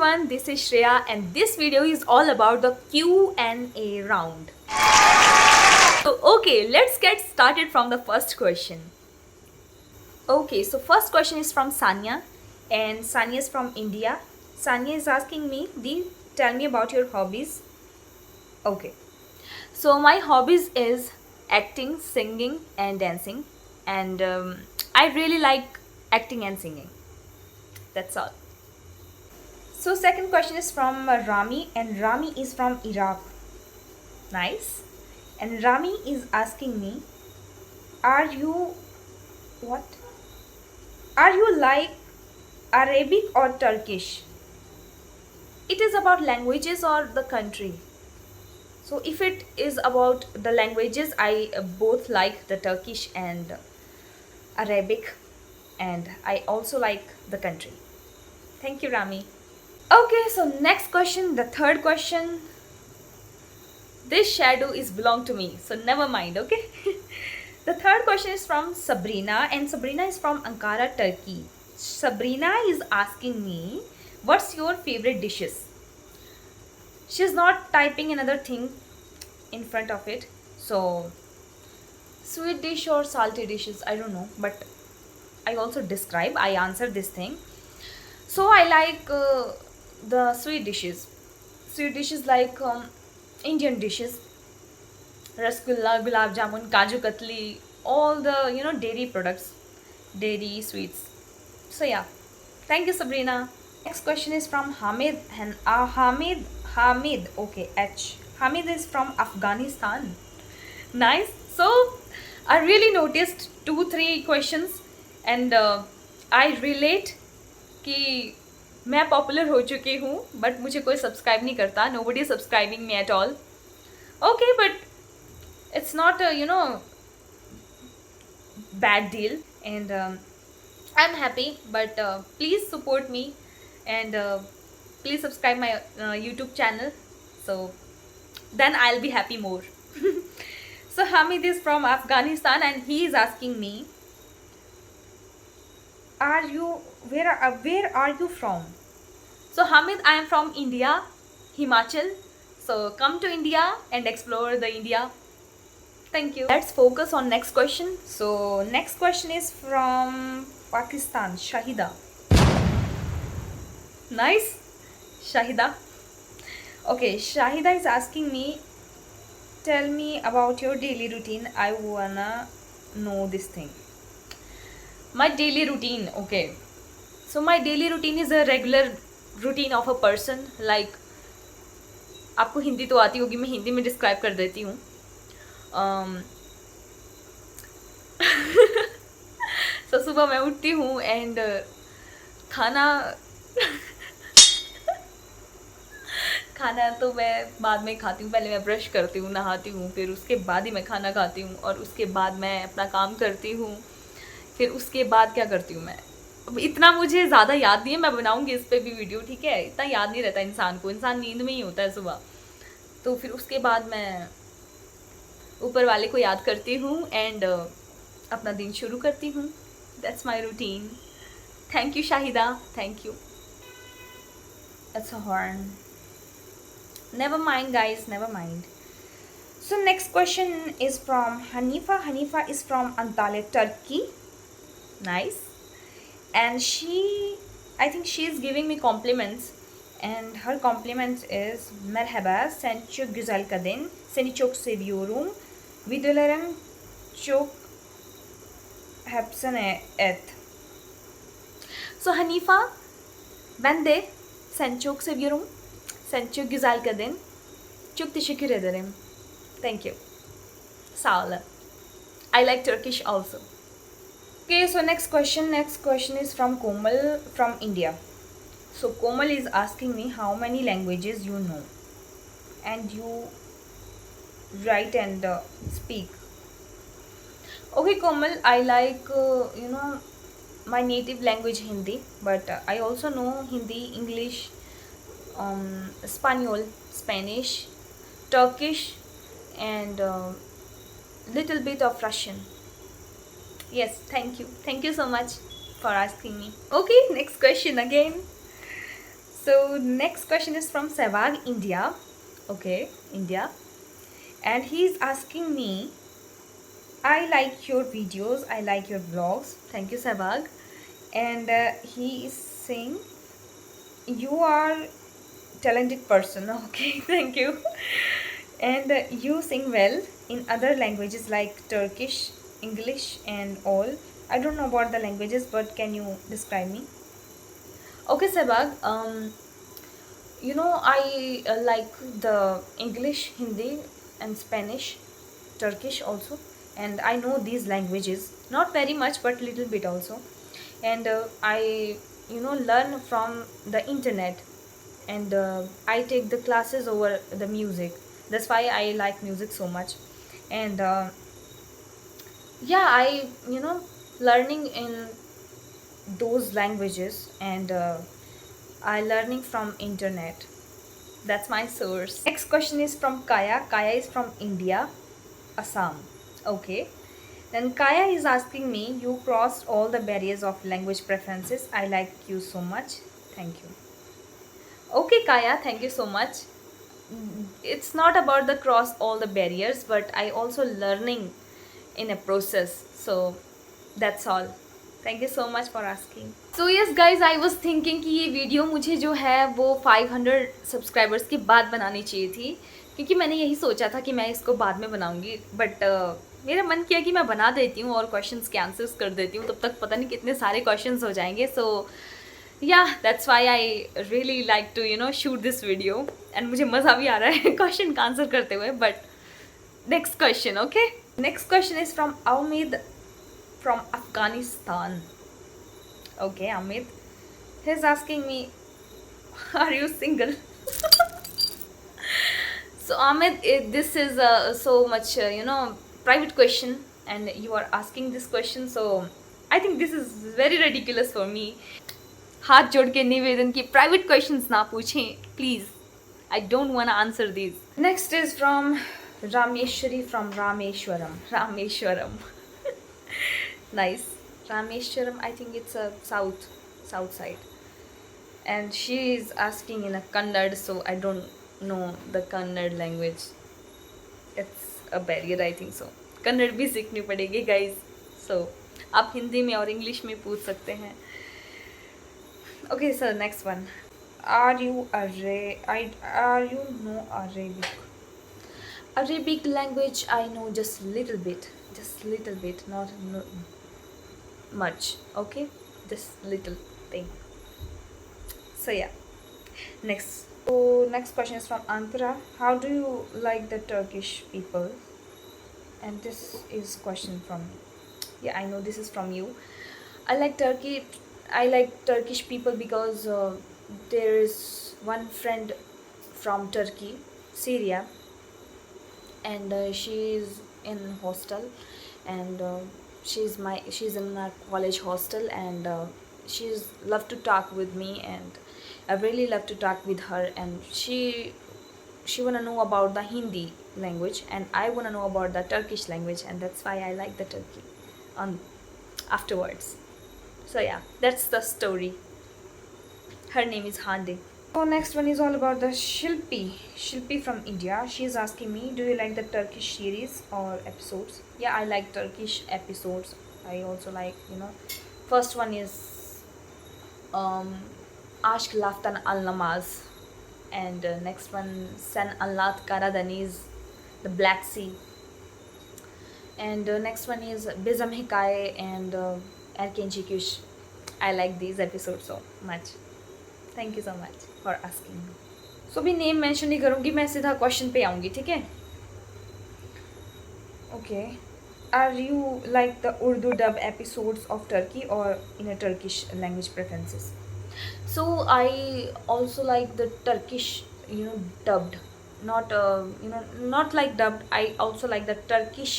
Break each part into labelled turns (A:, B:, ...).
A: everyone, this is Shreya and this video is all about the Q&A round. So okay, let's get started from the first question. Okay, so first question is from Sanya and Sanya is from India. Sanya is asking me, Dee, tell me about your hobbies. Okay, so my hobbies is acting, singing and dancing, and I really like acting and singing. That's all. So second question is from Rami and Rami is from Iraq. Nice. And Rami is asking me, are you what? Are you like Arabic or Turkish? It is about languages or the country. So if it is about the languages, I both like the Turkish and Arabic, and I also like the country. Thank you, Rami. Okay, so next question, the third question. This shadow is belong to me, so never mind, okay? The third question is from Sabrina and Sabrina is from Ankara, Turkey. Sabrina is asking me, what's your favorite dishes? She's not typing another thing in front of it, so sweet dish or salty dishes, I don't know, but I also describe, I answer this thing. So I like the sweet dishes like Indian dishes, rasgulla, gulab jamun, kaju katli, all the dairy products, dairy sweets. So yeah, thank you, Sabrina. Next question is from Hamid and Hamid. Okay, H. Hamid is from Afghanistan. Nice. So I really noticed 2-3 questions and I relate कि मैं popular हो चुकी हूँ but मुझे कोई subscribe नहीं करता. Nobody is subscribing me at all. Okay, but it's not a bad deal, and I'm happy, but please support me and please subscribe my YouTube channel, so then I'll be happy more. So Hamid is from Afghanistan and he is asking me, are you where are you from? So Hamid, I am from India, Himachal. So come to India and explore the India. Thank you. Let's focus on next question. So next question is from Pakistan, Shahida. Nice, Shahida. Okay, Shahida is asking me, tell me about your daily routine. I wanna know this thing. My daily routine, okay. So my daily routine is a regular routine of a person. Like, आपको हिंदी तो आती होगी, मैं हिंदी में describe कर देती हूँ. So सुबह मैं उठती हूँ एंड खाना खाना तो मैं बाद में खाती हूँ. पहले मैं ब्रश करती हूँ, नहाती हूँ, फिर उसके बाद ही मैं खाना खाती हूँ और उसके बाद मैं अपना काम करती हूँ. फिर उसके बाद क्या करती हूँ मैं, अब इतना मुझे ज़्यादा याद नहीं है, मैं बनाऊँगी इस पर भी वीडियो, ठीक है. इतना याद नहीं रहता इंसान को, इंसान नींद में ही होता है सुबह. तो फिर उसके बाद मैं ऊपर वाले को याद करती हूँ एंड अपना दिन शुरू करती हूँ. That's my routine. Thank you Shahida, thank you. It's a horn. Never mind guys, never mind. So next question is from Hanifa. Hanifa is from Antalya, Turkey. Nice. And I think she is giving me compliments, and her compliment is merhaba, sen çok güzel kadın, seni çok seviyorum, videoların çok hepsine et. So Hanifa, ben de sen çok seviyorum, sen çok güzel kadın, çok teşekkür ederim. Thank you. Sağ olun. I like Turkish also. Okay, so next question is from Komal from India. So Komal is asking me how many languages you know and you write and speak. Okay Komal, I like my native language Hindi, but I also know Hindi, English, Spanish, Turkish, and little bit of Russian. Yes, thank you so much for asking me. Okay, next question again. So next question is from Sevag, India. Okay, India. And he's asking me, I like your videos, I like your vlogs. Thank you, Sevag. And he is saying, you are talented person. Okay, thank you. And you sing well in other languages like Turkish, English, and all. I don't know about the languages, but can you describe me? Okay, Sebag. I like the English, Hindi, and Spanish, Turkish also, and I know these languages. Not very much, but little bit also. And I, learn from the internet, and I take the classes over the music. That's why I like music so much. And yeah, I, learning in those languages, and I learning from internet. That's my source. Next question is from Kaya. Kaya is from India, Assam. Okay. Then Kaya is asking me, you crossed all the barriers of language preferences. I like you so much. Thank you. Okay, Kaya, thank you so much. It's not about the cross all the barriers, but I also learning in a process. So that's all. Thank you so much for asking. So yes guys, I was thinking कि ये video मुझे जो है वो 500 subscribers के बाद बनानी चाहिए थी, क्योंकि मैंने यही सोचा था कि मैं इसको बाद में बनाऊंगी. बट मेरा मन किया कि मैं बना देती हूँ और क्वेश्चंस के आंसर्स कर देती हूँ, तब तक पता नहीं कितने सारे क्वेश्चंस हो जाएंगे. सो या that's why I really like to shoot this video, and मुझे मज़ा भी आ रहा है क्वेश्चन का आंसर करते हुए. But next question. Okay, next question is from Omid from Afghanistan. Okay, Amit. He's asking me, are you single? So Amit, this is so much private question, and you are asking this question, so I think this is very ridiculous for me. हाथ जोड़ के निवेदन की private questions ना पूछें please. I don't want to answer these. Next is from Rameshwari from Rameshwaram. Nice. Rameshwaram, I think it's a south side. And she is asking in a Kannada, so I don't know the Kannada language. It's a barrier, I think so. Kannada भी सीखनी पड़ेगी guys. So आप हिंदी में और English में पूछ सकते हैं. Okay, so next one. Are you know Arabic? Arabic language I know just little bit, not much. Okay, just little thing. So yeah, next. So next question is from Antara. How do you like the Turkish people? And this is question from me. Yeah, I know this is from you. I like Turkish people because there is one friend from Turkey, Syria, and she is in hostel, and she's in a college hostel, and she's love to talk with me, and I really love to talk with her, and she wanna know about the Hindi language, and I wanna know about the Turkish language, and that's why I like the Turkey afterwards. So yeah, that's the story. Her name is Hande. So next one is all about the Shilpi from India. She is asking me, do you like the Turkish series or episodes? Yeah, I like Turkish episodes. I also like, first one is Aşk Laftan Al Namaz, and next one Sen Anlat Karadeniz, the Black Sea, and next one is Bizam Hikaye and Erkenci Kush. I like these episodes so much. Thank you so much for asking. So भी name mention नहीं करूँगी, मैं सीधा question पे आऊँगी, ठीक है? Okay, are you like the Urdu dub episodes of Turkey और in a Turkish language preferences? So I also like the Turkish dubbed, not like dubbed. I also like the Turkish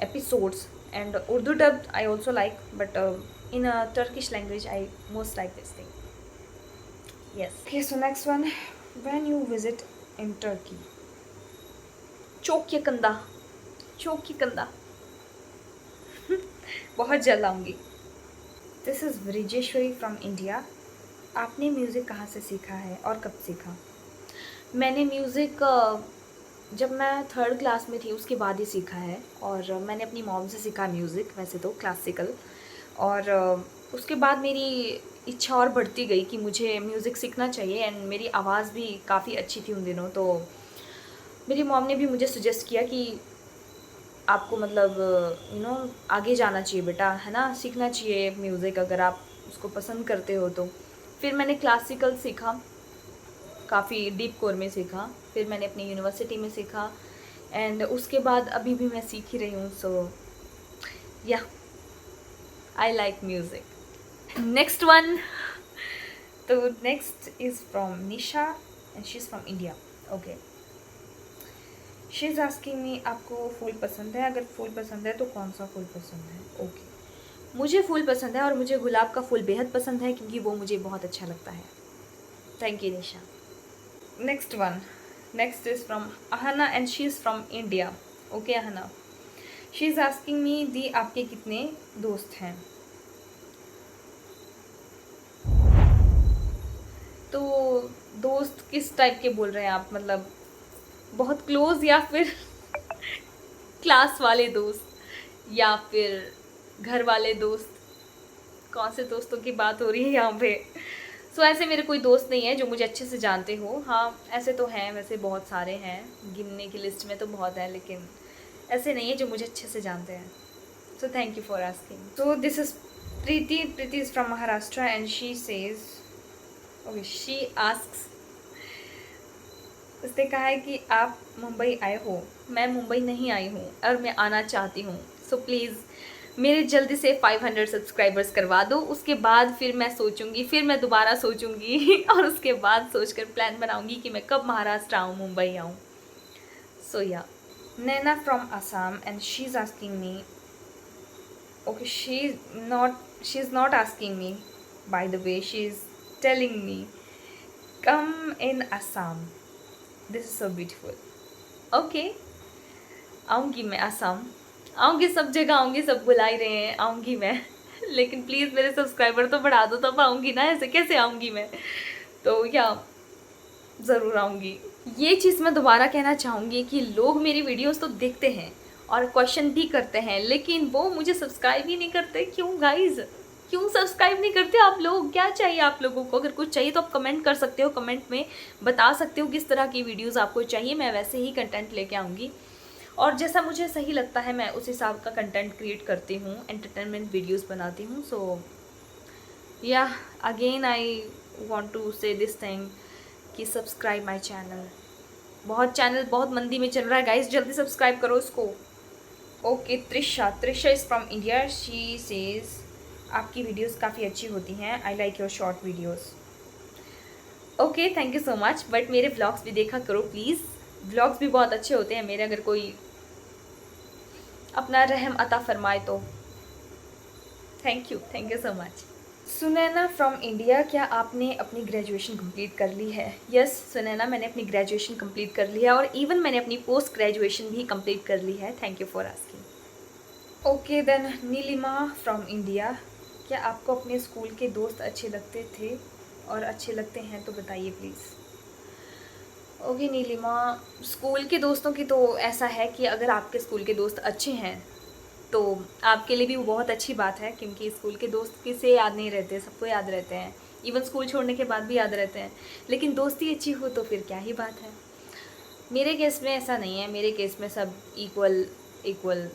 A: episodes, and Urdu dubbed I also like, but in a Turkish language I most like this thing. Yes. Okay, so next one. When you visit in Turkey? Çokyakında. बहुत जल्द आऊँगी. This is Vrijeshwari from India. आपने music कहाँ से सीखा है और कब सीखा? मैंने म्यूज़िक जब मैं थर्ड क्लास में थी उसके बाद ही सीखा है, और मैंने अपनी मॉम से सीखा म्यूज़िक, वैसे तो क्लासिकल। और उसके बाद मेरी इच्छा और बढ़ती गई कि मुझे म्यूज़िक सीखना चाहिए, एंड मेरी आवाज़ भी काफ़ी अच्छी थी उन दिनों, तो मेरी मॉम ने भी मुझे सजेस्ट किया कि आपको मतलब आगे जाना चाहिए बेटा, है ना, सीखना चाहिए म्यूज़िक अगर आप उसको पसंद करते हो तो। फिर मैंने क्लासिकल सीखा, काफ़ी डीप कोर में सीखा, फिर मैंने अपनी यूनिवर्सिटी में सीखा, एंड उसके बाद अभी भी मैं सीख ही रही हूँ। So yeah, I like music. Next one, तो next is from Nisha and she is from India. Okay, she is asking me आपको फूल पसंद है, अगर फूल पसंद है तो कौन सा फूल पसंद है? ओके, मुझे फूल पसंद है और मुझे गुलाब का फूल बेहद पसंद है क्योंकि वो मुझे बहुत अच्छा लगता है। Thank you Nisha. Next one, next is from Ahana and she is from India. Okay Ahana, she is asking me दी आपके कितने दोस्त हैं? तो दोस्त किस टाइप के बोल रहे हैं आप, मतलब बहुत क्लोज या फिर क्लास वाले दोस्त या फिर घर वाले दोस्त? कौन से दोस्तों की बात हो रही है यहाँ पे? सो ऐसे मेरे कोई दोस्त नहीं है जो मुझे अच्छे से जानते हो। हाँ, ऐसे तो हैं, वैसे बहुत सारे हैं, गिनने की लिस्ट में तो बहुत है, लेकिन ऐसे नहीं है जो मुझे अच्छे से जानते हैं। So thank you for asking. So this is Preeti. Preeti is from Maharashtra and she says, okay, she asks, उसने कहा है कि आप मुंबई आए हो। मैं मुंबई नहीं आई हूँ और मैं आना चाहती हूँ। सो प्लीज़ मेरे जल्दी से 500 सब्सक्राइबर्स करवा दो, उसके बाद फिर मैं सोचूंगी, फिर मैं दोबारा सोचूंगी और उसके बाद सोचकर प्लान बनाऊंगी कि मैं कब महाराष्ट्र आऊँ, मुंबई आऊँ। So yeah, Naina from Assam and she is asking me, okay, she is not asking me, by the way she is telling me come in Assam, this is so beautiful. Okay, आऊँगी मैं असम, आऊँगी, सब जगह आऊँगी, सब बुला ही रहे हैं, आऊँगी मैं लेकिन प्लीज़ मेरे सब्सक्राइबर तो बढ़ा दो तब आऊँगी ना, ऐसे कैसे आऊँगी मैं? तो या, ज़रूर आऊँगी। ये चीज़ मैं दोबारा कहना चाहूँगी कि लोग मेरी वीडियोस तो देखते हैं और क्वेश्चन भी करते हैं, लेकिन वो मुझे सब्सक्राइब ही नहीं करते। क्यों गाइज़, क्यों सब्सक्राइब नहीं करते आप लोग? क्या चाहिए आप लोगों को? अगर कुछ चाहिए तो आप कमेंट कर सकते हो, कमेंट में बता सकते हो किस तरह की वीडियोज़ आपको चाहिए, मैं वैसे ही कंटेंट लेके आऊँगी, और जैसा मुझे सही लगता है मैं उस हिसाब का कंटेंट क्रिएट करती हूँ, एंटरटेनमेंट वीडियोस बनाती हूँ। सो या, अगेन आई वांट टू से दिस थिंग कि सब्सक्राइब माय चैनल। चैनल बहुत मंदी में चल रहा है गाइस, जल्दी सब्सक्राइब करो उसको। Okay, Trisha is from India, she says आपकी वीडियोस काफ़ी अच्छी होती हैं, I like your short videos. Okay, thank you so much, but मेरे व्लॉग्स भी देखा करो प्लीज़, व्लॉग्स भी बहुत अच्छे होते हैं मेरे, अगर कोई अपना रहम अता फरमाए तो। Thank you so much. Sunaina from India, क्या आपने अपनी ग्रेजुएशन कंप्लीट कर ली है? यस सुनैना, मैंने अपनी ग्रेजुएशन कंप्लीट कर ली है, और इवन मैंने अपनी पोस्ट ग्रेजुएशन भी कंप्लीट कर ली है। Thank you for asking. Okay then, Neelima from India, क्या आपको अपने स्कूल के दोस्त अच्छे लगते थे, और अच्छे लगते हैं तो बताइए प्लीज़। ओके नीलिमा, स्कूल के दोस्तों की तो ऐसा है कि अगर आपके स्कूल के दोस्त अच्छे हैं तो आपके लिए भी वो बहुत अच्छी बात है, क्योंकि स्कूल के दोस्त किसे याद नहीं रहते, सबको याद रहते हैं, इवन स्कूल छोड़ने के बाद भी याद रहते हैं, लेकिन दोस्ती अच्छी हो तो फिर क्या ही बात है। मेरे केस में ऐसा नहीं है, मेरे केस में सब इक्वल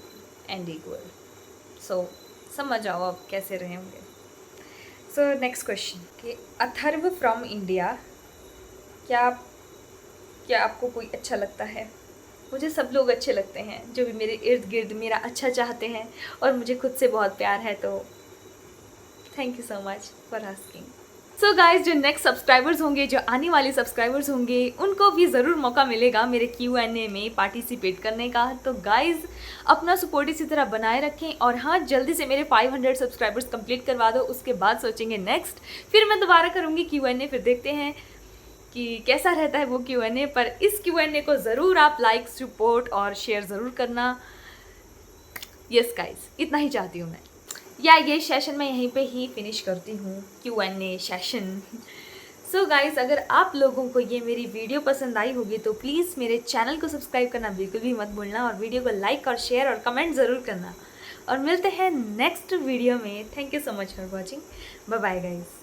A: एंड इक्वल। सो समझ आओ अब कैसे रहे होंगे। सो नेक्स्ट क्वेश्चन कि अथर्व फ्रॉम इंडिया, क्या आपको कोई अच्छा लगता है? मुझे सब लोग अच्छे लगते हैं जो भी मेरे इर्द गिर्द मेरा अच्छा चाहते हैं, और मुझे खुद से बहुत प्यार है, तो thank you so much for asking. So guys, जो नेक्स्ट सब्सक्राइबर्स होंगे, जो आने वाले सब्सक्राइबर्स होंगे, उनको भी ज़रूर मौका मिलेगा मेरे Q&A में पार्टिसिपेट करने का। तो गाइज, अपना सपोर्ट इसी तरह बनाए रखें, और हाँ, जल्दी से मेरे 500 सब्सक्राइबर्स कंप्लीट करवा दो, उसके बाद सोचेंगे नेक्स्ट, फिर मैं दोबारा करूँगी Q&A, फिर देखते हैं कि कैसा रहता है वो Q&A। पर इस Q&A को ज़रूर आप लाइक, सपोर्ट और शेयर ज़रूर करना। यस गाइज, इतना ही चाहती हूँ मैं। या ये सेशन मैं यहीं पे ही फिनिश करती हूँ, Q&A सेशन। सो गाइस, अगर आप लोगों को ये मेरी वीडियो पसंद आई होगी तो प्लीज़ मेरे चैनल को सब्सक्राइब करना बिल्कुल भी मत भूलना, और वीडियो को लाइक और शेयर और कमेंट ज़रूर करना। और मिलते हैं नेक्स्ट वीडियो में। Thank you so much for watching. Bye bye guys.